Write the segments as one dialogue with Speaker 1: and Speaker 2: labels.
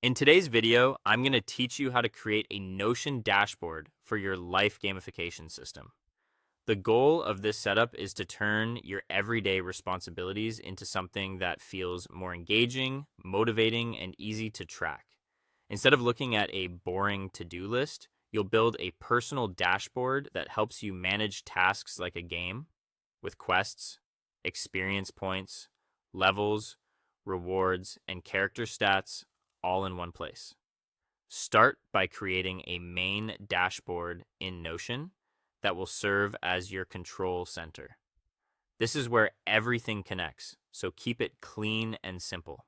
Speaker 1: In today's video, I'm going to teach you how to create a Notion dashboard for your life gamification system. The goal of this setup is to turn your everyday responsibilities into something that feels more engaging, motivating, and easy to track. Instead of looking at a boring to-do list, you'll build a personal dashboard that helps you manage tasks like a game with quests, experience points, levels, rewards, and character stats all in one place. Start by creating a main dashboard in Notion that will serve as your control center. This is where everything connects, so keep it clean and simple.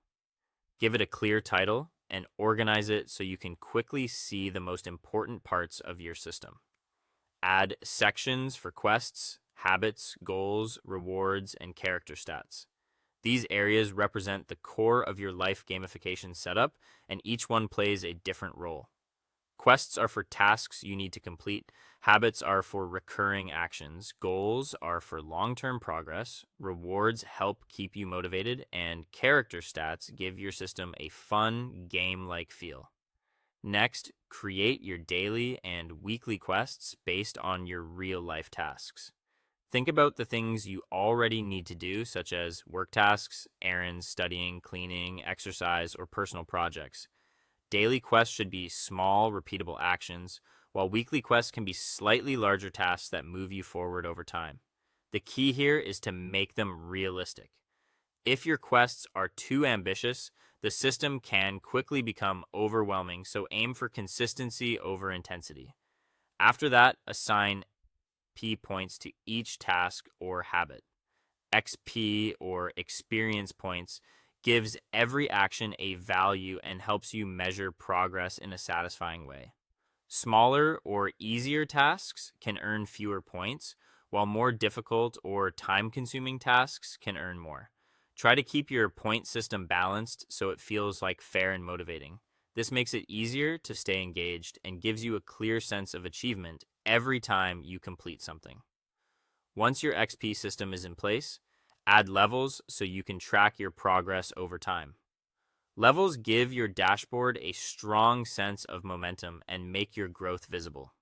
Speaker 1: Give it a clear title and organize it so you can quickly see the most important parts of your system. Add sections for quests, habits, goals, rewards, and character stats. These areas represent the core of your life gamification setup, and each one plays a different role. Quests are for tasks you need to complete, habits are for recurring actions, goals are for long-term progress, rewards help keep you motivated, and character stats give your system a fun, game-like feel. Next, create your daily and weekly quests based on your real-life tasks. Think about the things you already need to do, such as work tasks, errands, studying, cleaning, exercise, or personal projects. Daily quests should be small, repeatable actions, while weekly quests can be slightly larger tasks that move you forward over time. The key here is to make them realistic. If your quests are too ambitious, the system can quickly become overwhelming, so aim for consistency over intensity. After that, assign P points to each task or habit. XP or experience points gives every action a value and helps you measure progress in a satisfying way. Smaller or easier tasks can earn fewer points, while more difficult or time consuming tasks can earn more. Try to keep your point system balanced so it feels like fair and motivating. This makes it easier to stay engaged and gives you a clear sense of achievement every time you complete something. Once your XP system is in place, add levels so you can track your progress over time. Levels give your dashboard a strong sense of momentum and make your growth visible.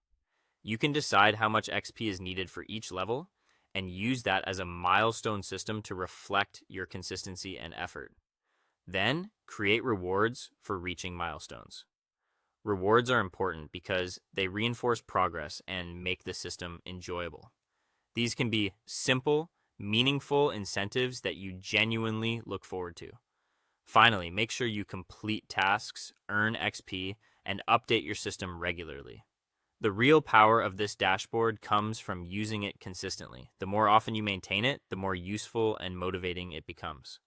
Speaker 1: You can decide how much XP is needed for each level and use that as a milestone system to reflect your consistency and effort. Then, create rewards for reaching milestones. Rewards are important because they reinforce progress and make the system enjoyable. These can be simple, meaningful incentives that you genuinely look forward to. Finally, make sure you complete tasks, earn XP, and update your system regularly. The real power of this dashboard comes from using it consistently. The more often you maintain it, the more useful and motivating it becomes.